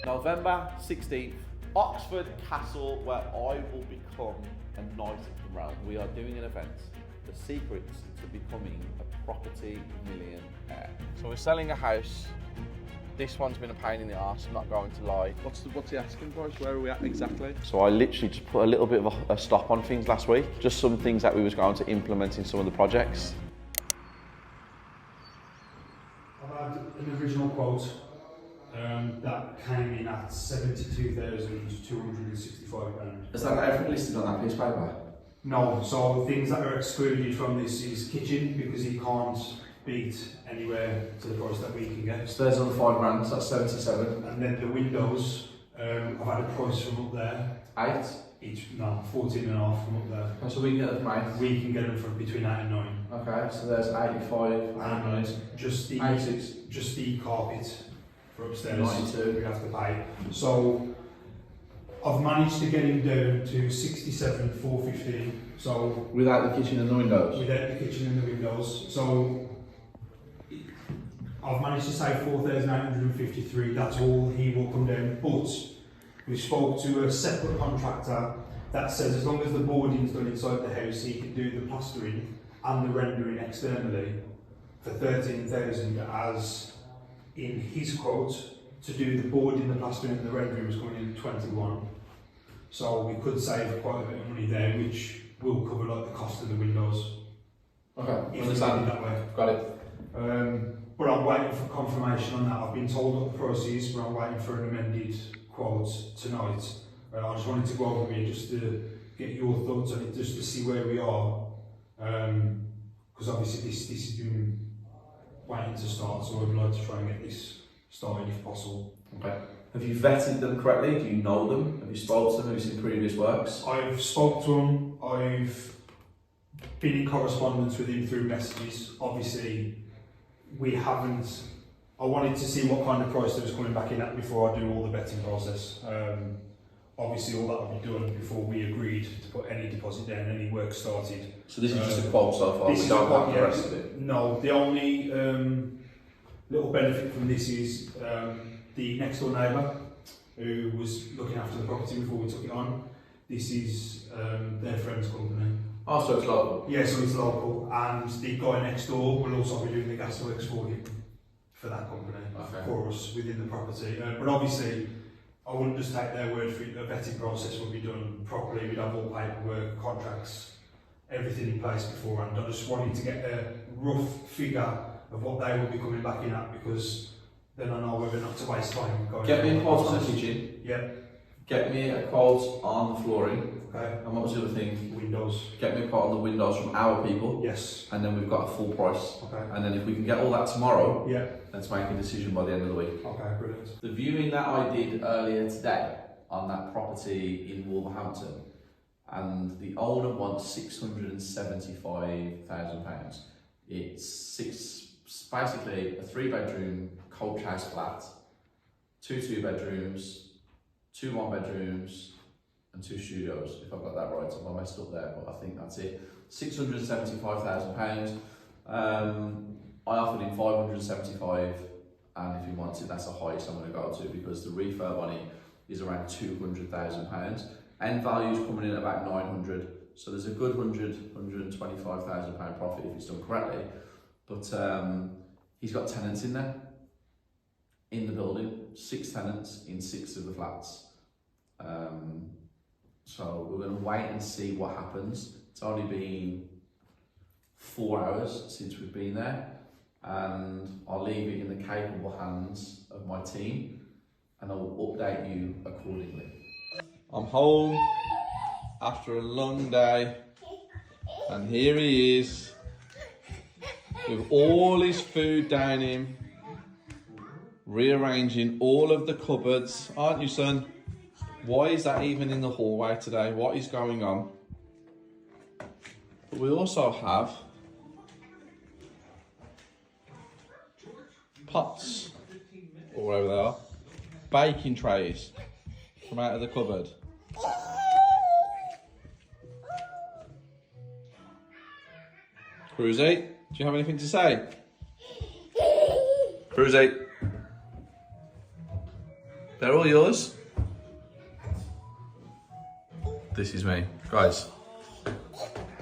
November 16th, Oxford Castle, where I will become a knight of the realm. We are doing an event, the secrets to becoming a property millionaire. So we're selling a house. This one's been a pain in the arse, I'm not going to lie. What's the asking price? Where are we at exactly? So I literally just put a little bit of a stop on things last week. Just some things that we was going to implement in some of the projects. I've had an original quote that came in at £72,265. Is that everything listed on that piece of paper? No, so things that are excluded from this is kitchen, because he can't beat anywhere to the price that we can get. Stairs on the £5 so that's 77. And then the windows, I've had a price from up there. 8? No, 14 and a half from up there. Oh, so we can get them from 8? We can get them from between 8 and 9. Okay, so there's 85 And just the 86. Just the carpet for upstairs 92. we have to pay. So I've managed to get him down to 67,450. So Without the kitchen and the windows? without the kitchen and the windows. So I've managed to save 4,953. That's all he will come down. But we spoke to a separate contractor that says as long as the boarding's done inside the house, he can do the plastering and the rendering externally for 13,000, as in his quote. To do the boarding, the plastering and the rendering was coming in at 21. So we could save quite a bit of money there, which will cover like the cost of the windows. Okay, If understand. we did it that way. Got it. But I'm waiting for confirmation on that. I've been told what the price is, but I'm waiting for an amended quote tonight. I just wanted to go over with you just to get your thoughts on it, just to see where we are. Because obviously this has been waiting to start, so I'd like to try and get this started if possible. Okay. Have you vetted them correctly? Do you know them? Have you spoken to them? Have you seen previous works? I've spoke to him. I've been in correspondence with him through messages. Obviously, we haven't. I wanted to see what kind of price that was coming back in at before I do all the betting process. Obviously, all that would be done before we agreed to put any deposit down, any work started. So this is just a quote so far, we don't have the rest of it? No, the only little benefit from this is the next door neighbour who was looking after the property before we took it on. This is their friend's company. Oh, so it's local? Yeah, so it's local, and the guy next door will also be doing the gas works for him, for that company, for us within the property. But obviously, I wouldn't just take their word for it. A vetting process would be done properly. We'd have all paperwork, contracts, everything in place beforehand. I just wanted to get a rough figure of what they will be coming back in at, because then I know whether or not to waste time going. Get me a quote on the kitchen. Yeah. Get me a quote on the flooring. Okay. And what was the other thing? Windows. Get me a quote on the windows from our people. Yes. And then we've got a full price. Okay. And then if we can get all that tomorrow, Yeah. let's make a decision by the end of the week. Okay, brilliant. The viewing that I did earlier today on that property in Wolverhampton, and the owner wants £675,000. It's basically a 3-bedroom coach house flat, 2 2-bedrooms, 2 1-bedrooms, and 2 studios. If I've got that right, I messed up there, but I think that's it. £675,000. I offered him 575, and if he wants it, that's the highest I'm going to go to, because the refurb on it is around £200,000. End value is coming in at about 900, so there's a good £125,000 profit if it's done correctly. But he's got tenants in there, in the building, 6 tenants in 6 of the flats. So we're going to wait and see what happens. It's only been 4 hours since we've been there, and I'll leave it in the capable hands of my team, and I will update you accordingly. I'm home after a long day, and here he is with all his food down him, rearranging all of the cupboards. Aren't you, son? Why is that even in the hallway today? What is going on? But we also have pots, or wherever they are, baking trays from out of the cupboard. Cruzy, do you have anything to say? Cruzy. They're all yours. This is me. Guys,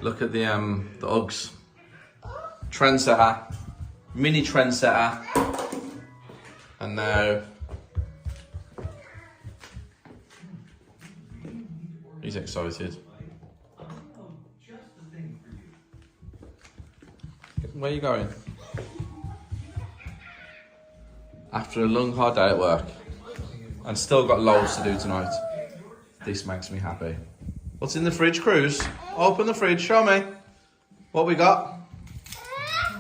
look at the Uggs. Trendsetter. Mini trendsetter. And now he's excited. Where are you going? After a long hard day at work and still got loads to do tonight, this makes me happy. What's in the fridge, Cruz? Open the fridge, show me. What we got?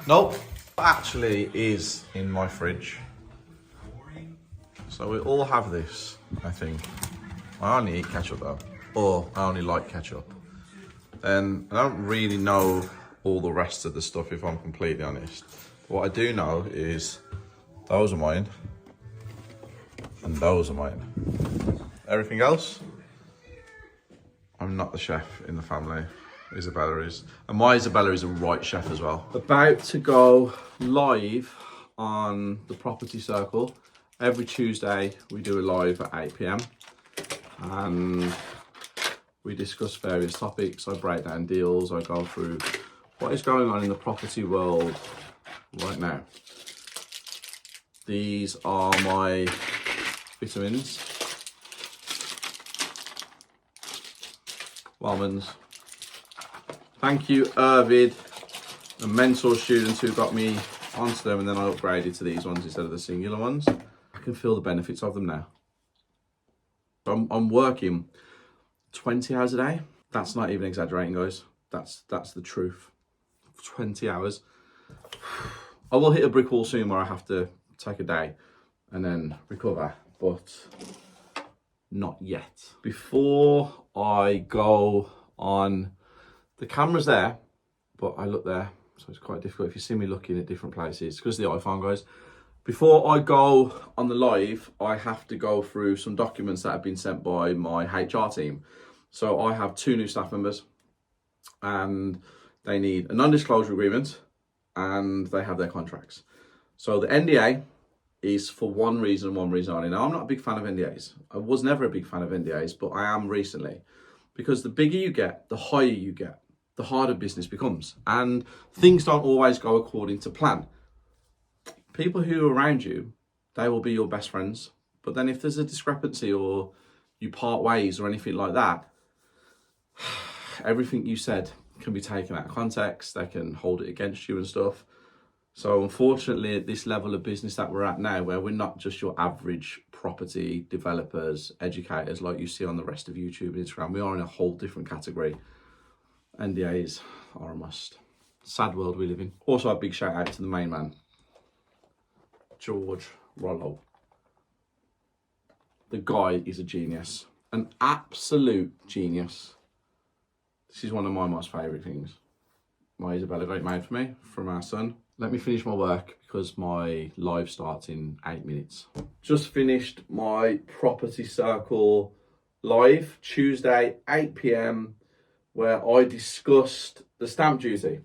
Nope. Actually is in my fridge. So we all have this, I think. I only eat ketchup though, or I only like ketchup. And I don't really know all the rest of the stuff if I'm completely honest. What I do know is those are mine, and those are mine. Everything else, I'm not the chef in the family. Isabella is. And my Isabella is a right chef as well. About to go live on the Property Circle. Every Tuesday we do a live at 8 PM and we discuss various topics. I break down deals, I go through what is going on in the property world right now. These are my vitamins. Almonds. Thank you, Irvid, a mentor student who got me onto them, and then I upgraded to these ones instead of the singular ones. I can feel the benefits of them now. I'm working 20 hours a day. That's not even exaggerating, guys. That's the truth. 20 hours. I will hit a brick wall soon where I have to take a day and then recover, but not yet. Before I go on, the camera's there, but I look there, so it's quite difficult if you see me looking at different places because of the iPhone, guys. Before I go on the live, I have to go through some documents that have been sent by my HR team. So I have 2 new staff members and they need a non-disclosure agreement and they have their contracts. So the NDA is for one reason only. Now, I'm not a big fan of NDAs. I was never a big fan of NDAs, but I am recently. Because the bigger you get, the higher you get, the harder business becomes. And things don't always go according to plan. People who are around you, they will be your best friends. But then if there's a discrepancy or you part ways or anything like that, everything you said can be taken out of context. They can hold it against you and stuff. So unfortunately, at this level of business that we're at now, where we're not just your average property developers, educators like you see on the rest of YouTube and Instagram, we are in a whole different category. NDAs are a must. Sad world we live in. Also, a big shout out to the main man, George Rollo. The guy is a genius, an absolute genius. This is one of my most favourite things. My Isabella got it made for me from our son. Let me finish my work because my live starts in 8 minutes. Just finished my Property Circle live, Tuesday, 8 PM, where I discussed the stamp duty,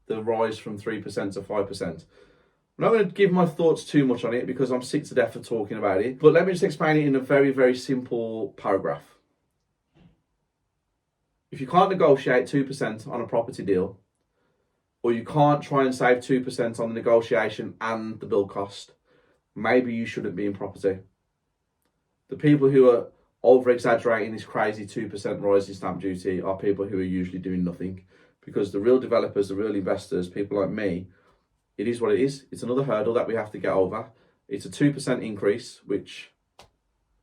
the rise from 3% to 5%. I'm not going to give my thoughts too much on it because I'm sick to death of talking about it, but let me just explain it in a very, very simple paragraph. If you can't negotiate 2% on a property deal, or you can't try and save 2% on the negotiation and the build cost, maybe you shouldn't be in property. The people who are over-exaggerating this crazy 2% rise in stamp duty are people who are usually doing nothing, because the real developers, the real investors, people like me, it is what it is. It's another hurdle that we have to get over. It's a 2% increase, which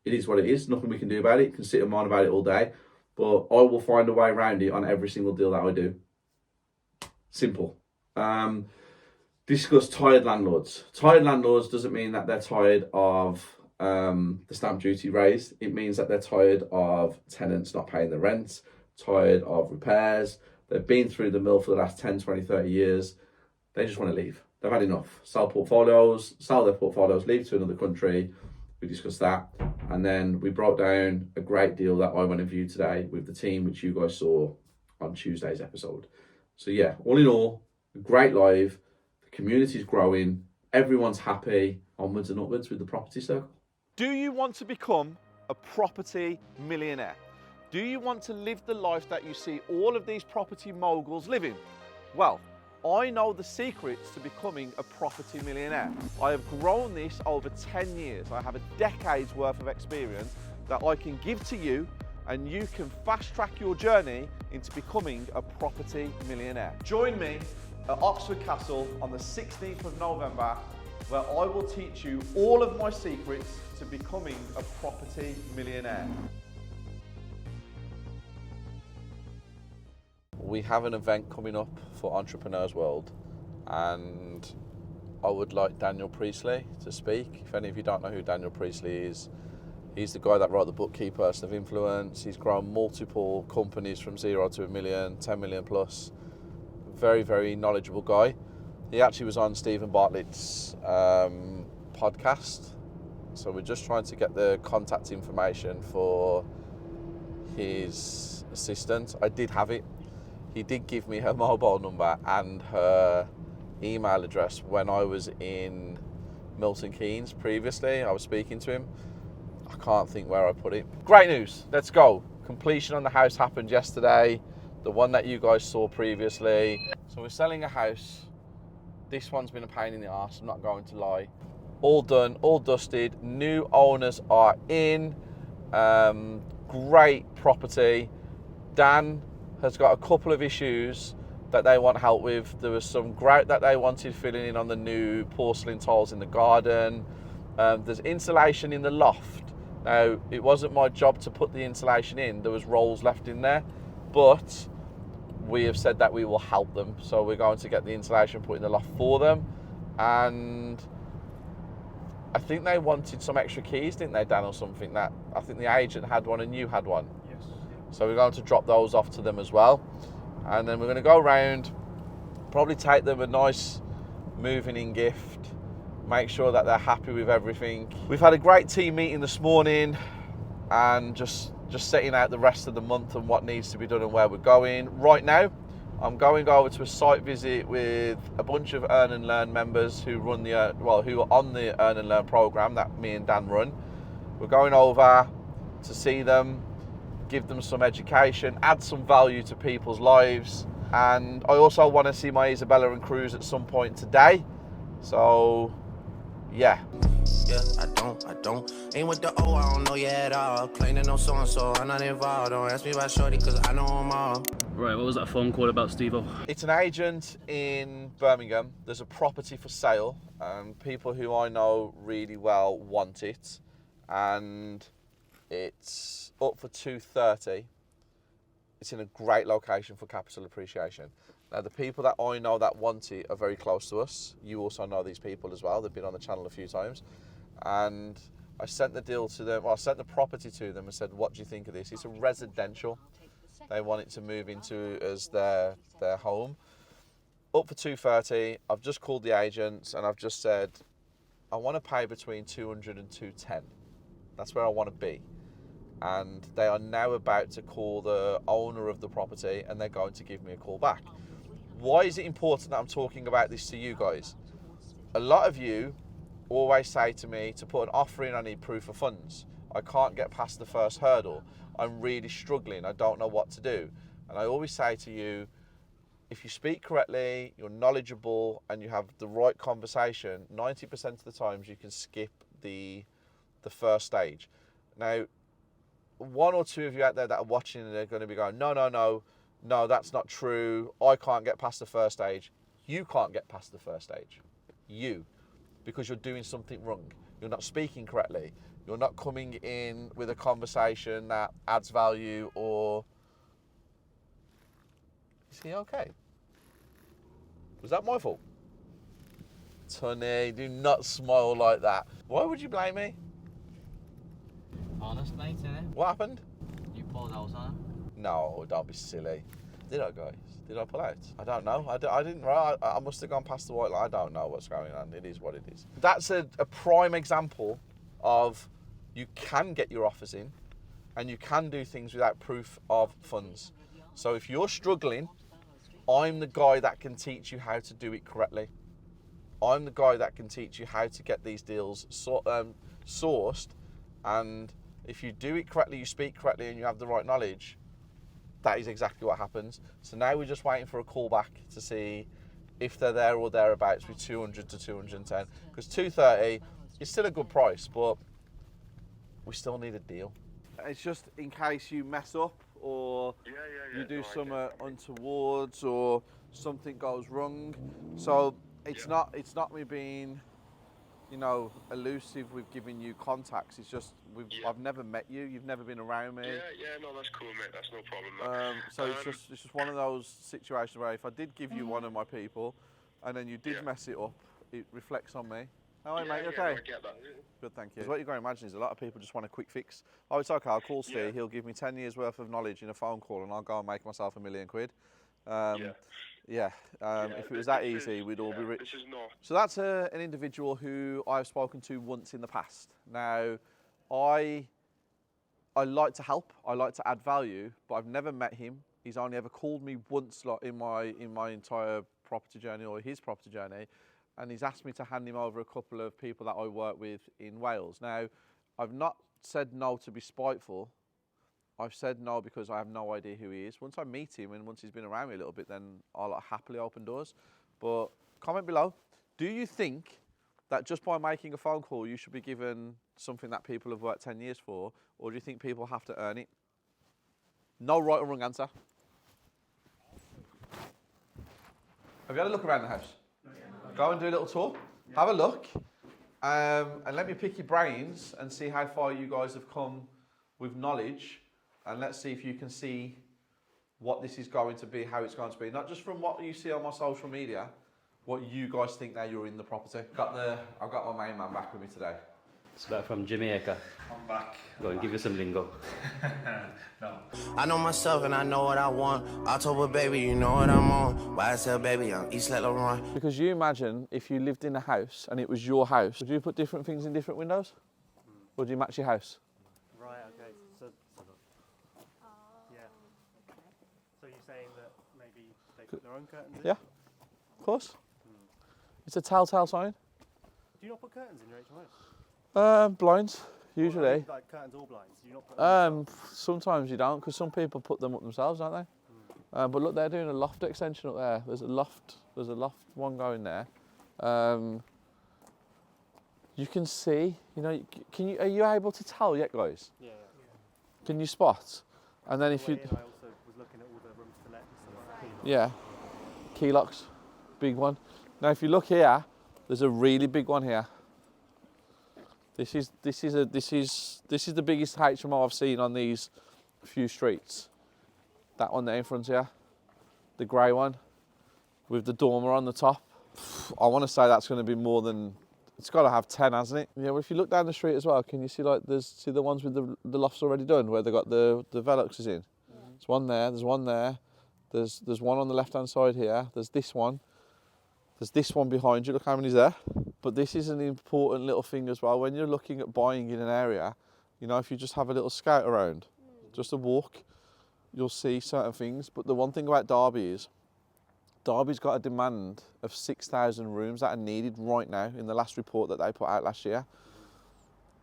it is what it is. Nothing we can do about it. You can sit and moan about it all day, but I will find a way around it on every single deal that I do. Simple. Discuss tired landlords. Tired landlords doesn't mean that they're tired of the stamp duty raised. It means that they're tired of tenants not paying the rent, tired of repairs. They've been through the mill for the last 10, 20, 30 years. They just want to leave. They've had enough. Sell their portfolios, leave to another country. We discussed that. And then we broke down a great deal that I went and viewed today with the team, which you guys saw on Tuesday's episode. So yeah, all in all, a great live. The community's growing. Everyone's happy. Onwards and upwards with the Property Circle. Do you want to become a property millionaire? Do you want to live the life that you see all of these property moguls living? Well, I know the secrets to becoming a property millionaire. I have grown this over 10 years. I have a decade's worth of experience that I can give to you, and you can fast track your journey into becoming a property millionaire. Join me at Oxford Castle on the 16th of November, where I will teach you all of my secrets to becoming a property millionaire. We have an event coming up for Entrepreneurs World, and I would like Daniel Priestley to speak. If any of you don't know who Daniel Priestley is, he's the guy that wrote the book Key Person of Influence. He's grown multiple companies from 0 to 1 million, 10 million plus. Very, very knowledgeable guy. He actually was on Stephen Bartlett's podcast. So we're just trying to get the contact information for his assistant. I did have it. He did give me her mobile number and her email address when I was in Milton Keynes previously. I was speaking to him. I can't think where I put it. Great news, let's go. Completion on the house happened yesterday, the one that you guys saw previously. So we're selling a house. This one's been a pain in the arse, I'm not going to lie. All done, all dusted, new owners are in. Great property. Dan has got a couple of issues that they want help with. There was some grout that they wanted filling in on the new porcelain tiles in the garden. There's insulation in the loft. Now, it wasn't my job to put the insulation in. There was rolls left in there, but we have said that we will help them. So we're going to get the insulation put in the loft for them. And I think they wanted some extra keys, didn't they, Dan, or something? That I think the agent had one and you had one. Yes. So we're going to drop those off to them as well. And then we're going to go around, probably take them a nice moving in gift, make sure that they're happy with everything. We've had a great team meeting this morning and just setting out the rest of the month and what needs to be done and where we're going. Right now, I'm going over to a site visit with a bunch of Earn and Learn members who run who are on the Earn and Learn program that me and Dan run. We're going over to see them, give them some education, add some value to people's lives. And I also want to see my Isabella and Cruz at some point today. So, yeah. Yeah, I don't. Ain't with the O, I don't know you at all. Playing no so-and-so, I'm not involved. Don't ask me about shorty, cause I know them all. Right, what was that phone call about, Steve-O? It's an agent in Birmingham. There's a property for sale, and people who I know really well want it. And it's up for 230. It's in a great location for capital appreciation. Now, the people that I know that want it are very close to us. You also know these people as well. They've been on the channel a few times. And I sent the deal to them, I sent the property to them and said, what do you think of this? It's a residential. They want it to move into as their home. Up for 230. I've just called the agents and I've just said, I want to pay between 200 and 210. That's where I want to be. And they are now about to call the owner of the property and they're going to give me a call back. Why is it important that I'm talking about this to you guys? A lot of you always say to me, to put an offer in, I need proof of funds. I can't get past the first hurdle. I'm really struggling. I don't know what to do. And I always say to you, if you speak correctly, you're knowledgeable, and you have the right conversation, 90% of the times you can skip the first stage. Now, one or two of you out there that are watching and they're going to be going, no, that's not true. I can't get past the first stage. You can't get past the first stage. You. Because you're doing something wrong. You're not speaking correctly. You're not coming in with a conversation that adds value or... Is he okay? Was that my fault? Tony, do not smile like that. Why would you blame me? Honest, mate, innit? What happened? You pulled out on him. No, don't be silly. Did I, guys? Did I pull out? I don't know. I didn't. I must have gone past the white line. I don't know what's going on. It is what it is. That's a prime example of you can get your offers in and you can do things without proof of funds. So if you're struggling, I'm the guy that can teach you how to do it correctly. I'm the guy that can teach you how to get these deals sourced And if you do it correctly, you speak correctly, and you have the right knowledge, that is exactly what happens. So now we're just waiting for a call back to see if they're there or thereabouts with 200 to 210. Because 230 is still a good price, but we still need a deal. It's just in case you mess up or you do something untowards or something goes wrong. So it's not me being, you know, elusive with giving you contacts. It's just I've never met you. You've never been around me. No, that's cool, mate. That's no problem. So it's just one of those situations where if I did give you one of my people, and then you did mess it up, it reflects on me. How are you, mate? You okay? No, I get that. Good, thank you. What you've got to imagine is a lot of people just want a quick fix. Oh, it's okay, I'll call Steve, he'll give me 10 years worth of knowledge in a phone call and I'll go and make myself £1 million. If it was that easy, we'd all be rich. This is not. So that's an individual who I've spoken to once in the past. Now, I like to help, I like to add value, but I've never met him. He's only ever called me once in my entire property journey or his property journey. And he's asked me to hand him over a couple of people that I work with in Wales. Now, I've not said no to be spiteful. I've said no because I have no idea who he is. Once I meet him and once he's been around me a little bit, then I'll happily open doors. But comment below, do you think that just by making a phone call, you should be given something that people have worked 10 years for? Or do you think people have to earn it? No right or wrong answer. Have you had a look around the house? Go and do a little tour, have a look, and let me pick your brains and see how far you guys have come with knowledge, and let's see if you can see what this is going to be, how it's going to be. Not just from what you see on my social media, what you guys think now you're in the property. I've got my main man back with me today. It's back from Jamaica. I'm back. Go and give you some lingo. No. I know myself and I know what I want. October, baby, you know what I'm on. YSL, baby, I'm East Let Laurent. Because you imagine if you lived in a house and it was your house, would you put different things in different windows? Or do you match your house? Right, okay. So yeah. So you're saying that maybe they put their own curtains in? Yeah, of course. It's a telltale sign. Do you not put curtains in your HMOs? Blinds, usually. Like curtains or blinds? Do you not put them Sometimes you don't, because some people put them up themselves, don't they? But look, they're doing a loft extension up there. There's a loft one going there. You can see, you know, are you able to tell yet, guys? Yeah. Can you spot? And then if you, I also was looking at all the rooms to let and stuff like that. yeah, key locks, big one. Now if you look here, there's a really big one here. This is the biggest HMO I've seen on these few streets. That one there in front here, the grey one, with the dormer on the top. I want to say that's going to be more than. It's got to have 10, hasn't it? Yeah. Well, if you look down the street as well, can you see see the ones with the lofts already done, where they got the Veluxes in? Yeah. There's one there. There's one there. There's one on the left-hand side here. There's this one. There's this one behind you. Look how many's there. But this is an important little thing as well. When you're looking at buying in an area, you know, if you just have a little scout around, just a walk, you'll see certain things. But the one thing about Derby is, Derby's got a demand of 6,000 rooms that are needed right now in the last report that they put out last year.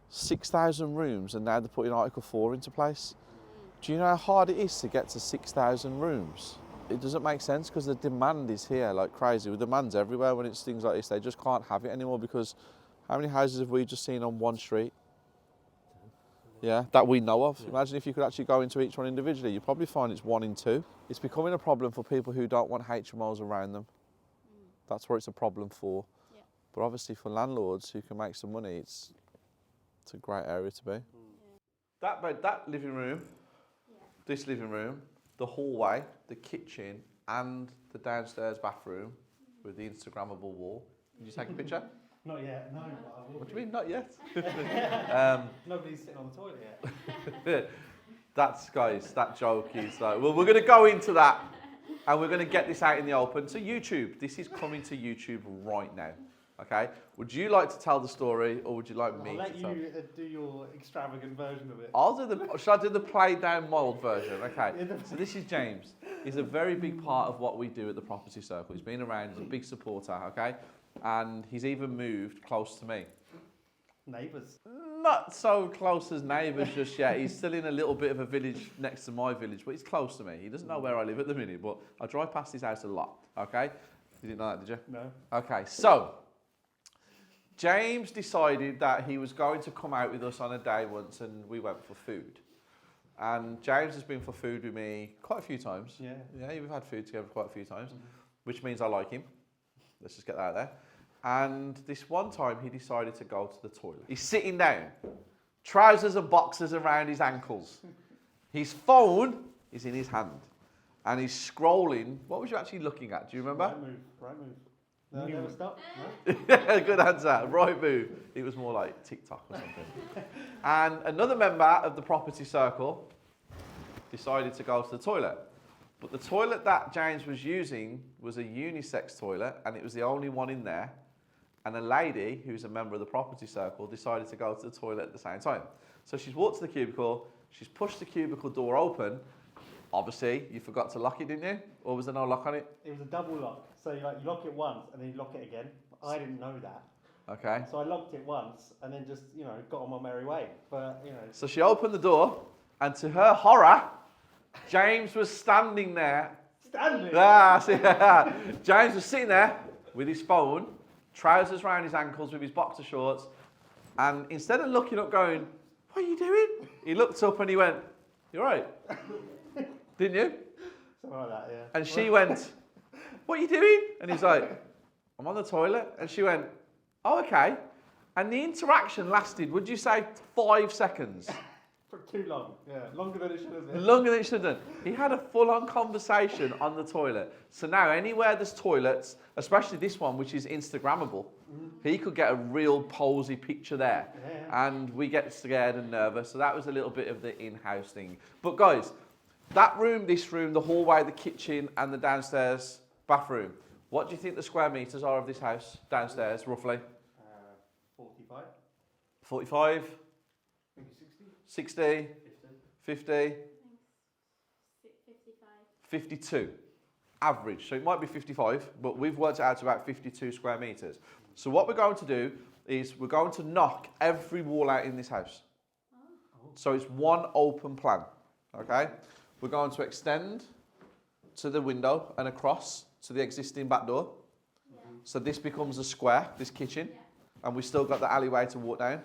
6,000 rooms, and now they're putting Article 4 into place. Do you know how hard it is to get to 6,000 rooms? It doesn't make sense because the demand is here like crazy. The demand's everywhere when it's things like this. They just can't have it anymore because how many houses have we just seen on one street? Yeah, that we know of. Yeah. Imagine if you could actually go into each one individually. You'd probably find it's 1 in 2. It's becoming a problem for people who don't want HMOs around them. That's where it's a problem for. Yeah. But obviously for landlords who can make some money, it's a great area to be. Yeah. That living room, this living room, the hallway, the kitchen, and the downstairs bathroom with the Instagrammable wall. Did you take a picture? Not yet, no. But I will. What do you mean, not yet? Nobody's sitting on the toilet yet. That joke is like, well, we're going to go into that and we're going to get this out in the open. So YouTube, this is coming to YouTube right now, okay? Would you like to tell the story or would you like me to tell? I'll let you do your extravagant version of it. Shall I do the played down mould version? Okay, so this is James. He's a very big part of what we do at the Property Circle. He's been around, he's a big supporter, okay? And he's even moved close to me. Neighbours. Not so close as neighbours just yet. He's still in a little bit of a village next to my village, but he's close to me. He doesn't know where I live at the minute, but I drive past his house a lot, okay? You didn't know that, did you? No. Okay, so James decided that he was going to come out with us on a day once, and we went for food. And James has been for food with me quite a few times. Yeah. Yeah, we've had food together quite a few times, which means I like him. Let's just get that out there. And this one time he decided to go to the toilet. He's sitting down, trousers and boxers around his ankles. His phone is in his hand. And he's scrolling. What was you actually looking at? Do you remember? Right move. No, never stop. Yeah, good answer. Right move. It was more like TikTok or something. And another member of the property circle decided to go to the toilet. But the toilet that James was using was a unisex toilet, and it was the only one in there. And a lady, who's a member of the property circle, decided to go to the toilet at the same time. So she's walked to the cubicle, she's pushed the cubicle door open. Obviously, you forgot to lock it, didn't you? Or was there no lock on it? It was a double lock. So you lock it once and then you lock it again. I didn't know that. Okay. So I locked it once and then just, got on my merry way. But, So she opened the door, and to her horror, James was standing there. Standing? James was sitting there with his phone, trousers around his ankles with his boxer shorts, and instead of looking up going, "What are you doing?" he looked up and he went, "You're right." Didn't you? Something like that, yeah. And she went, "What are you doing?" And he's like, "I'm on the toilet." And she went, "Oh, okay." And the interaction lasted, would you say, 5 seconds? For too long, yeah. Longer than it should have been. Longer than it should have done. He had a full-on conversation on the toilet. So now anywhere there's toilets, especially this one, which is Instagrammable, he could get a real posy picture there. Yeah. And we get scared and nervous. So that was a little bit of the in-house thing. But guys, that room, this room, the hallway, the kitchen, and the downstairs bathroom, what do you think the square metres are of this house downstairs, roughly? 45. 45? Maybe 60? 60? 50? 55. 52. Average. So it might be 55, but we've worked it out to about 52 square metres. So what we're going to do is we're going to knock every wall out in this house. So it's one open plan, okay? We're going to extend to the window and across to the existing back door. So this becomes a square, this kitchen, and we've still got the alleyway to walk down.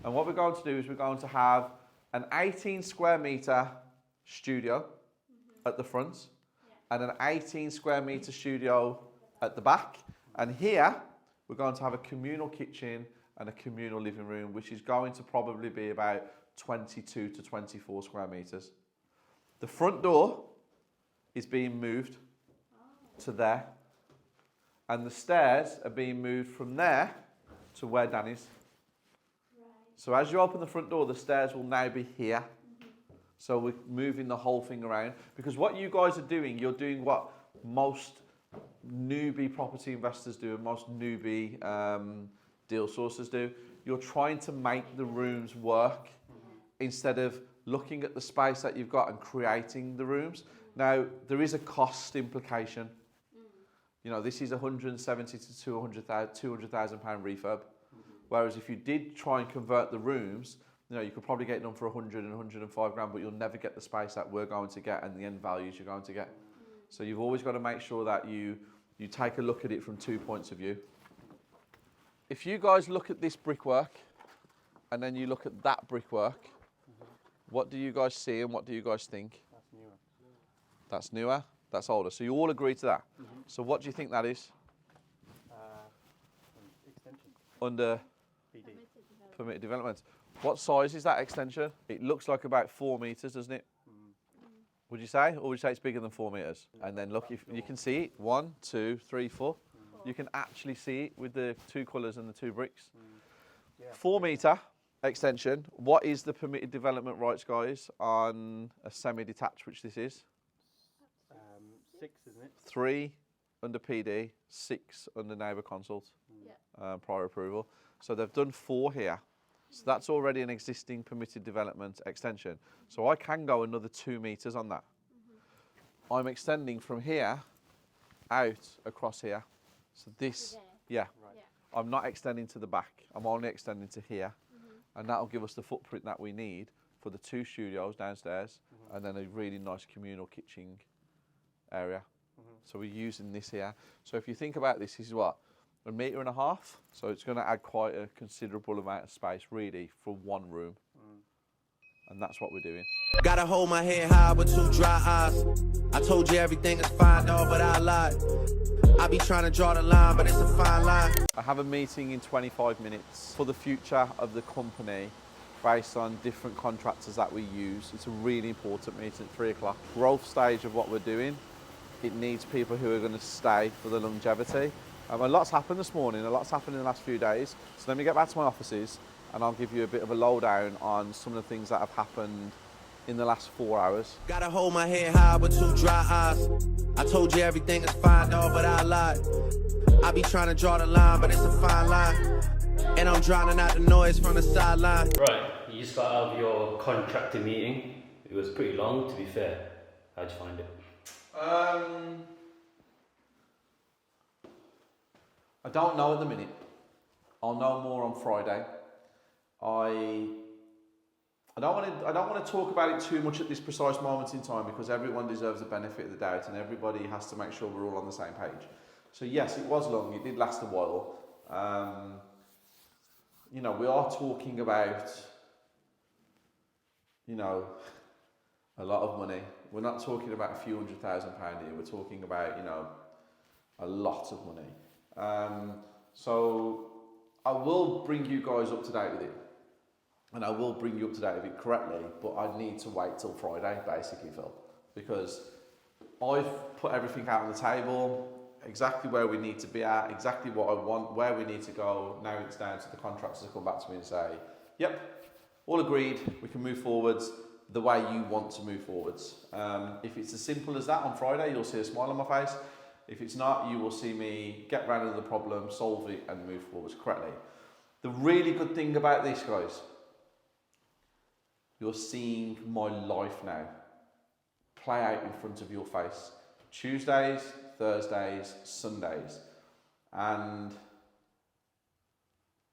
And what we're going to do is we're going to have an 18 square metre studio at the front and an 18 square metre studio at the back. And here, we're going to have a communal kitchen and a communal living room, which is going to probably be about 22 to 24 square metres. The front door is being moved to there, and the stairs are being moved from there to where Dan is. So as you open the front door, the stairs will now be here. So we're moving the whole thing around, because what you guys are doing, you're doing what most newbie property investors do and most newbie deal sourcers do. You're trying to make the rooms work instead of looking at the space that you've got and creating the rooms. Now, there is a cost implication. You know, this is 170 to 200,000 pound refurb. Whereas if you did try and convert the rooms, you could probably get it done for 100 and 105 grand, but you'll never get the space that we're going to get and the end values you're going to get. So you've always got to make sure that you take a look at it from 2 points of view. If you guys look at this brickwork and then you look at that brickwork, what do you guys see and what do you guys think? That's newer. That's newer? That's older. So you all agree to that? So what do you think that is? Extension. Under PD. permitted development. What size is that extension? It looks like about 4 metres, doesn't it? Would you say? Or would you say it's bigger than 4 metres? And then look, if you can see it, 1, 2, 3, 4. You can actually see it with the 2 colours and the 2 bricks. 4 metre extension. What is the permitted development rights, guys, on a semi-detached, which this is? 6, isn't it? 3 under PD, 6 under neighbour consult, prior approval. So they've done 4 here. So that's already an existing permitted development extension. So I can go another 2 metres on that. I'm extending from here out across here. So this, yeah. I'm not extending to the back. I'm only extending to here. And that'll give us the footprint that we need for the 2 studios downstairs and then a really nice communal kitchen area. So we're using this here. So if you think about this, this is what? 1.5 meters. So it's going to add quite a considerable amount of space really for one room. And that's what we're doing. Gotta hold my head high with 2 dry eyes. I told you everything is fine, dog, but I lied. I be trying to draw the line, but it's a fine line. I have a meeting in 25 minutes for the future of the company based on different contractors that we use. It's a really important meeting at 3 o'clock. Growth stage of what we're doing. It needs people who are going to stay for the longevity. A lot's happened this morning, a lot's happened in the last few days. So let me get back to my offices and I'll give you a bit of a lowdown on some of the things that have happened in the last 4 hours. Gotta hold my head high with 2 dry eyes. I told you everything is fine, dog, but I lied. I be trying to draw the line, but it's a fine line. And I'm drowning out the noise from the sideline. Right, you just got out of your contractor meeting. It was pretty long, to be fair. How'd you find it? I don't know at the minute. I'll know more on Friday. I don't want to talk about it too much at this precise moment in time because everyone deserves the benefit of the doubt and everybody has to make sure we're all on the same page. So yes, it was long. It did last a while. You know, we are talking about, you know, a lot of money. We're not talking about a few £100,000 here. We're talking about, you know, a lot of money. So I will bring you guys up to date with it. And I will bring you up to date with it correctly, but I need to wait till Friday, basically, Phil. Because I've put everything out on the table, exactly where we need to be at, exactly what I want, where we need to go. Now it's down to the contractors to come back to me and say, yep, all agreed, we can move forwards the way you want to move forwards. If it's as simple as that on Friday, you'll see a smile on my face. If it's not, you will see me get round to the problem, solve it, and move forwards correctly. The really good thing about this, guys, you're seeing my life now play out in front of your face. Tuesdays, Thursdays, Sundays. And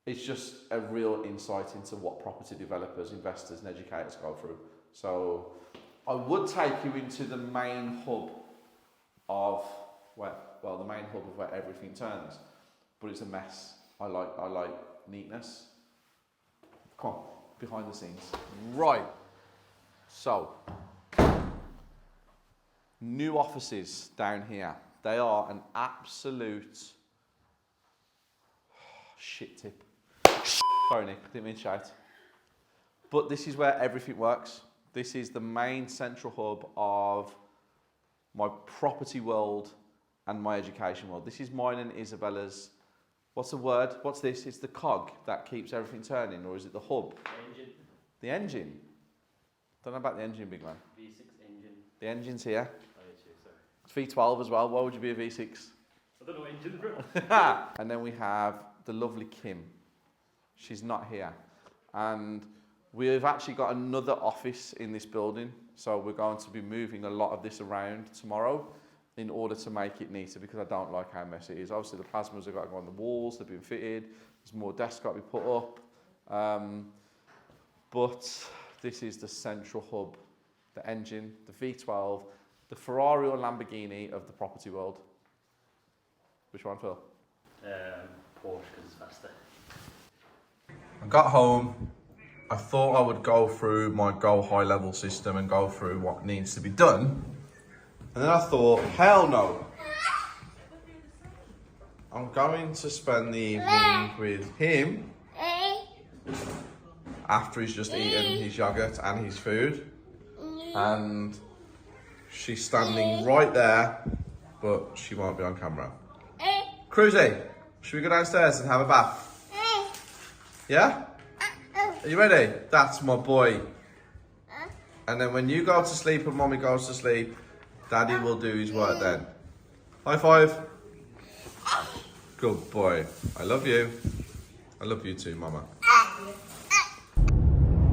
it's just a real insight into what property developers, investors and educators go through. So I would take you into the main hub of where everything turns, but it's a mess. I like neatness. Come on, behind the scenes. Right, so new offices down here. They are an absolute shit tip. Sorry Nick, didn't mean to shout. But this is where everything works. This is the main central hub of my property world and my education world. This is mine and Isabella's, what's the word? What's this? It's the cog that keeps everything turning, or is it the hub? Engine. The engine? Don't know about the engine, big man. V6 engine. The engine's here. Oh, yeah, sorry. It's V12 as well. Why would you be a V6? I don't know what engine, bro. And then we have the lovely Kim. She's not here. And we've actually got another office in this building. So we're going to be moving a lot of this around tomorrow in order to make it neater, because I don't like how messy it is. Obviously the plasmas have got to go on the walls, they've been fitted, there's more desks got to be put up. But this is the central hub, the engine, the V12, the Ferrari or Lamborghini of the property world. Which one, Phil? Porsche, because it's faster. I got home, I thought I would go through my Go High Level system and go through what needs to be done. And then I thought, hell no. I'm going to spend the evening with him after he's just eaten his yogurt and his food. And she's standing right there, but she won't be on camera. Cruzy, should we go downstairs and have a bath? Yeah? Are you ready? That's my boy. And then when you go to sleep and mommy goes to sleep, Daddy will do his work then. High five. Good boy. I love you. I love you too, Mama.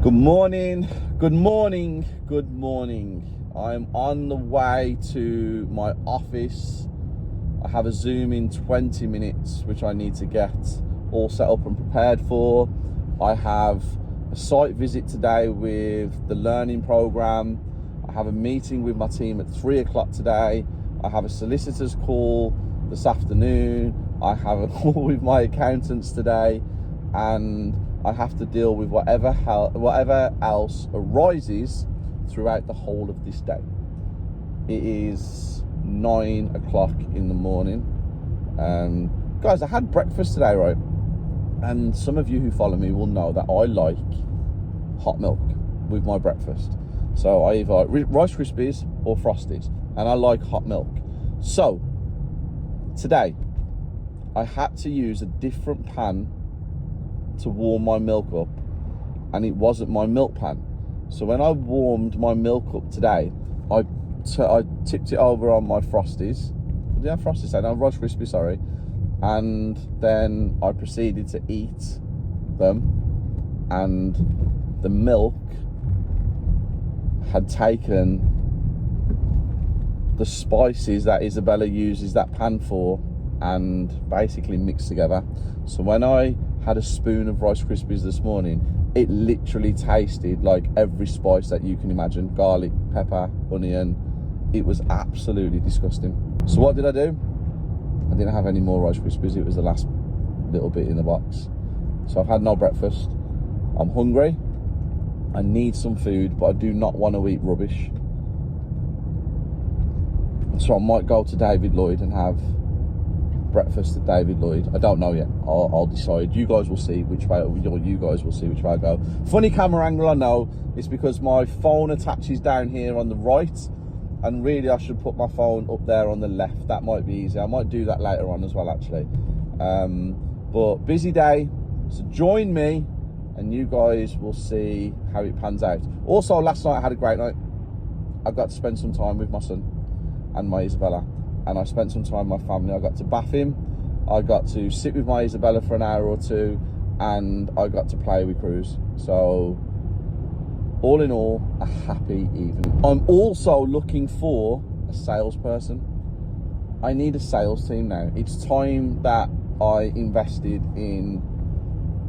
Good morning. Good morning. Good morning. I'm on the way to my office. I have a Zoom in 20 minutes, which I need to get all set up and prepared for. I have a site visit today with the learning program. I have a meeting with my team at 3 o'clock today. I have a solicitor's call this afternoon. I have a call with my accountants today, and I have to deal with whatever else arises throughout the whole of this day. It is 9 o'clock in the morning. Guys, I had breakfast today, right? And some of you who follow me will know that I like hot milk with my breakfast. So I either like Rice Krispies or Frosties, and I like hot milk. So today I had to use a different pan to warm my milk up, and it wasn't my milk pan. So when I warmed my milk up today, I tipped it over on my Frosties. Did I have Frosties? No, Rice Krispies, sorry. And then I proceeded to eat them, and the milk had taken the spices that Isabella uses that pan for and basically mixed together. So when I had a spoon of Rice Krispies this morning, it literally tasted like every spice that you can imagine: garlic, pepper, onion. It was absolutely disgusting. So what did I do? I didn't have any more Rice Krispies. It was the last little bit in the box. So I've had no breakfast. I'm hungry. I need some food, but I do not want to eat rubbish. So I might go to David Lloyd and have breakfast at David Lloyd. I don't know yet. I'll decide. You guys will see which way, you guys will see which way I go. Funny camera angle, I know. It's because my phone attaches down here on the right, and really I should put my phone up there on the left. That might be easier. I might do that later on as well, actually. But busy day, so join me and you guys will see how it pans out. Also, last night I had a great night. I got to spend some time with my son and my Isabella, and I spent some time with my family. I got to bath him, I got to sit with my Isabella for an hour or two, and I got to play with Cruz. So all in all, a happy evening. I'm also looking for a salesperson. I need a sales team now. It's time that I invested in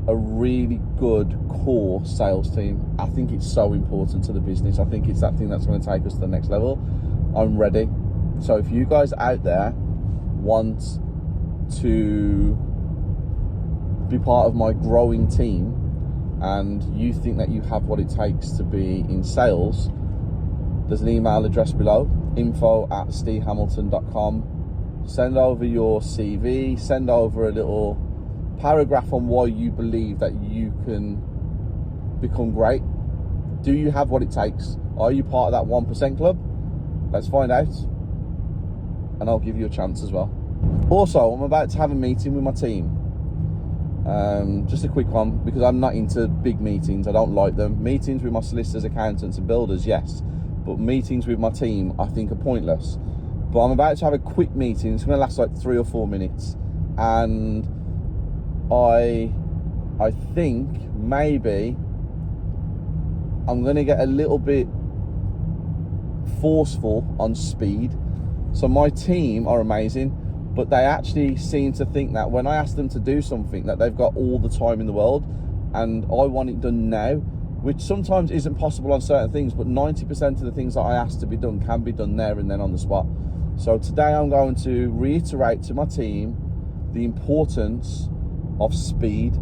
a really good core sales team. I think it's so important to the business. I think it's that thing that's going to take us to the next level. I'm ready. So if you guys out there want to be part of my growing team, and you think that you have what it takes to be in sales, there's an email address below, info@stehamilton.com. Send over your CV, send over a little paragraph on why you believe that you can become great. Do you have what it takes? Are you part of that 1% club? Let's find out, and I'll give you a chance as well. Also, I'm about to have a meeting with my team. Just a quick one, because I'm not into big meetings. I don't like them. Meetings with my solicitors, accountants and builders, yes, but meetings with my team I think are pointless. But I'm about to have a quick meeting. It's going to last like 3 or 4 minutes, and I think maybe I'm going to get a little bit forceful on speed. So my team are amazing, but they actually seem to think that when I ask them to do something, that they've got all the time in the world, and I want it done now, which sometimes isn't possible on certain things, but 90% of the things that I ask to be done can be done there and then on the spot. So today I'm going to reiterate to my team the importance of speed,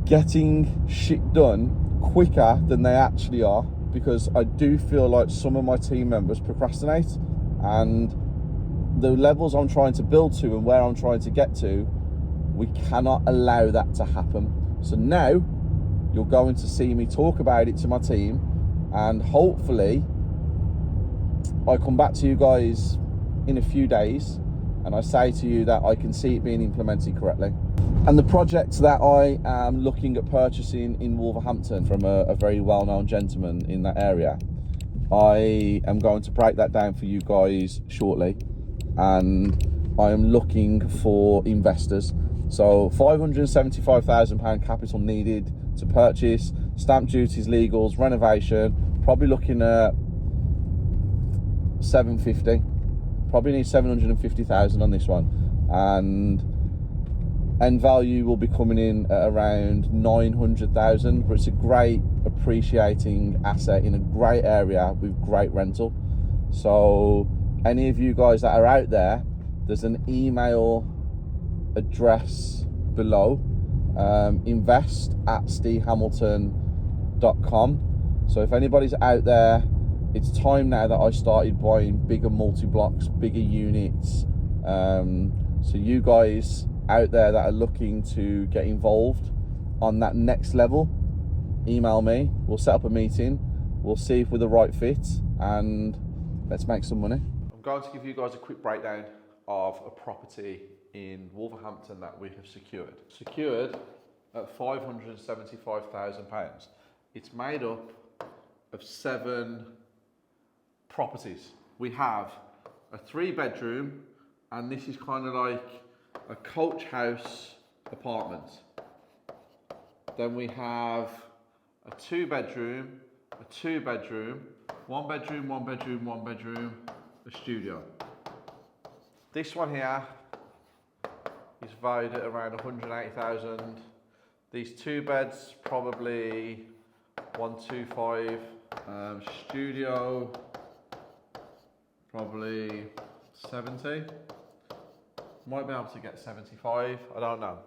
getting shit done quicker than they actually are, because I do feel like some of my team members procrastinate, and the levels I'm trying to build to and where I'm trying to get to, we cannot allow that to happen. So now you're going to see me talk about it to my team, and hopefully I come back to you guys in a few days and I say to you that I can see it being implemented correctly. And the project that I am looking at purchasing in Wolverhampton from a very well-known gentleman in that area, I am going to break that down for you guys shortly, and I am looking for investors. So £575,000 capital needed to purchase, stamp duties, legals, renovation, probably looking at 750. Probably need 750,000 on this one, and End value will be coming in at around 900,000, but it's a great appreciating asset in a great area with great rental. So any of you guys that are out there, there's an email address below, invest@stehamilton.com. So if anybody's out there, it's time now that I started buying bigger multi-blocks, bigger units. So you guys out there that are looking to get involved on that next level, email me. We'll set up a meeting. We'll see if we're the right fit, and let's make some money. I'm going to give you guys a quick breakdown of a property in Wolverhampton that we have secured. Secured at £575,000. It's made up of 7 properties. We have a 3-bedroom, and this is kind of like a coach house apartment. Then we have a 2-bedroom, a 2-bedroom, 1 bedroom, 1 bedroom, 1 bedroom, a studio. This one here is valued at around 180,000. These 2 beds, probably 125. Studio, probably 70. Might be able to get 75, I don't know.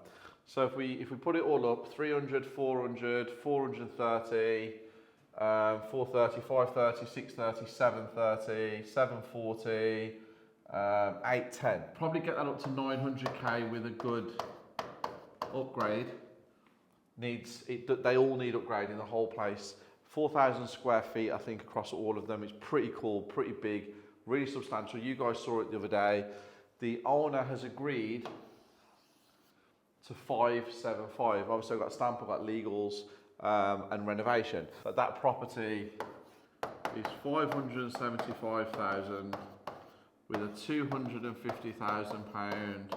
So if we put it all up, 300, 400, 430, 430, 530, 630, 730, 740, 810. Probably get that up to 900k with a good upgrade. They all need upgrading, the whole place. 4,000 square feet, I think, across all of them. It's pretty cool, pretty big, really substantial. You guys saw it the other day. The owner has agreed to 575. Obviously, I've got stamp, I've got legals, and renovation. But that property is 575,000 with a £250,000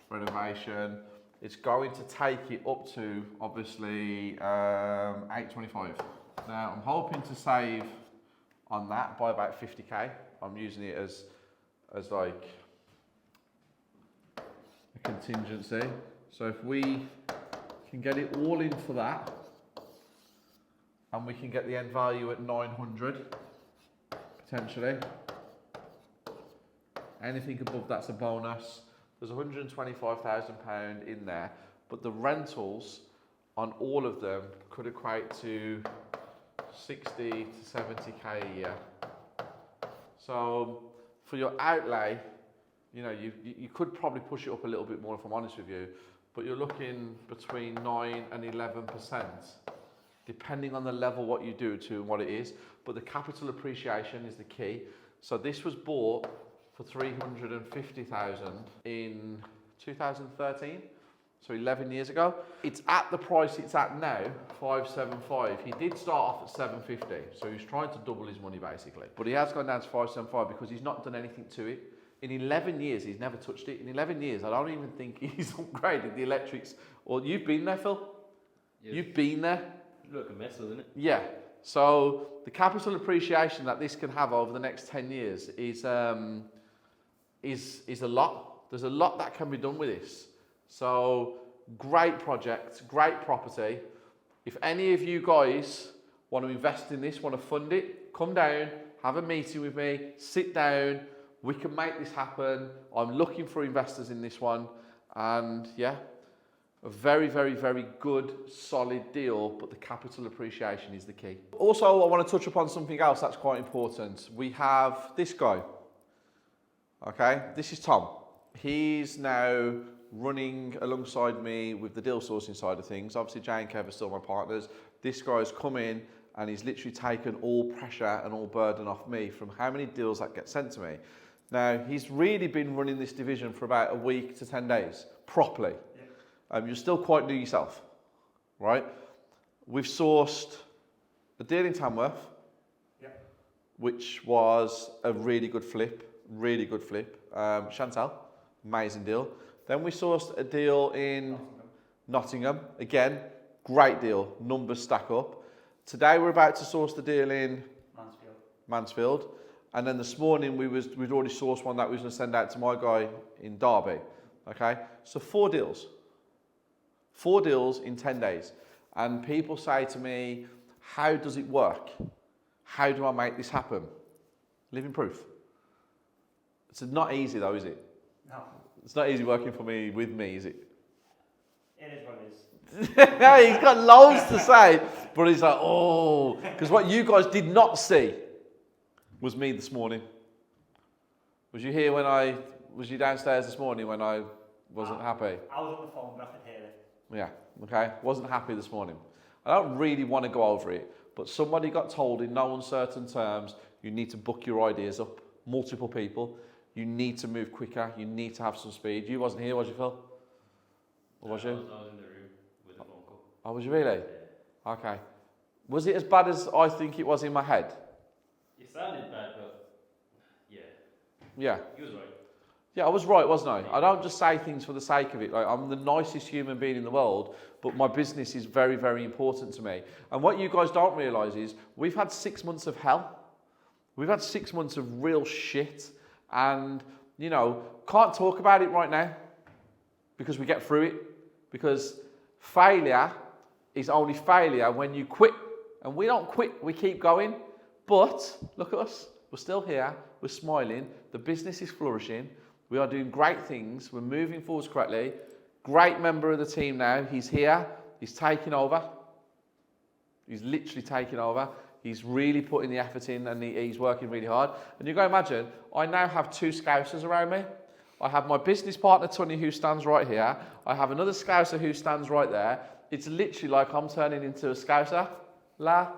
renovation. It's going to take it up to, obviously, 825. Now, I'm hoping to save on that by about 50k. I'm using it as like a contingency. So if we can get it all in for that, and we can get the end value at 900, potentially. Anything above that's a bonus. There's £125,000 in there, but the rentals on all of them could equate to 60 to 70k a year. So for your outlay, you know, you could probably push it up a little bit more if I'm honest with you, but you're looking between 9 and 11%, depending on the level what you do to and what it is. But the capital appreciation is the key. So this was bought for 350,000 in 2013, so 11 years ago. It's at the price it's at now, 575. He did start off at 750, so he's trying to double his money basically. But he has gone down to 575 because he's not done anything to it. In 11 years, he's never touched it. In 11 years, I don't even think he's upgraded the electrics. Or you've been there, Phil? Yes. You've been there? Look a mess, doesn't it? Yeah. So the capital appreciation that this can have over the next 10 years is a lot. There's a lot that can be done with this. So great project, great property. If any of you guys want to invest in this, want to fund it, come down, have a meeting with me, sit down. We can make this happen. I'm looking for investors in this one. And yeah, a very, very, very good, solid deal, but the capital appreciation is the key. Also, I want to touch upon something else that's quite important. We have this guy. Okay, this is Tom. He's now running alongside me with the deal sourcing side of things. Obviously, Jay and Kev are still my partners. This guy's come in and he's literally taken all pressure and all burden off me from how many deals that get sent to me. Now, he's really been running this division for about a week to 10 days, properly. Yeah. You're still quite new yourself, right? We've sourced a deal in Tamworth, which was a really good flip. Chantal, amazing deal. Then we sourced a deal in Nottingham. Again, great deal. Numbers stack up. Today we're about to source the deal in Mansfield. And then this morning we'd already sourced one that we was going to send out to my guy in Derby. Okay, so 4 deals. 4 deals in 10 days. And people say to me, how does it work? How do I make this happen? Living proof. It's not easy though, is it? No, It's not easy working for me, with me, is it? it is what it is. He's got loads to say, but he's like, oh, because what you guys did not see was me this morning. Was you here was you downstairs this morning when I wasn't happy? I was on the phone, but I could hear it. Yeah, okay, wasn't happy this morning. I don't really want to go over it, but somebody got told in no uncertain terms, you need to book your ideas up, multiple people, you need to move quicker, you need to have some speed. You wasn't here, was you, Phil? Or was you? I was in the room with the phone call. Oh, was you really? Yeah. Okay. Was it as bad as I think it was in my head? It sounded bad, but yeah, Yeah. he was right. Yeah, I was right, wasn't I? I don't just say things for the sake of it. Like, I'm the nicest human being in the world, but my business is very, very important to me. And what you guys don't realise is we've had 6 months of hell. We've had 6 months of real shit. And, you know, can't talk about it right now because we get through it. Because failure is only failure when you quit. And we don't quit, we keep going. But look at us, we're still here, we're smiling, the business is flourishing. We are doing great things. We're moving forwards correctly. Great member of the team now. He's here. He's taking over. He's literally taking over. He's really putting the effort in and he's working really hard. And you go imagine, I now have 2 Scousers around me. I have my business partner, Tony, who stands right here. I have another Scouser who stands right there. It's literally like I'm turning into a Scouser. La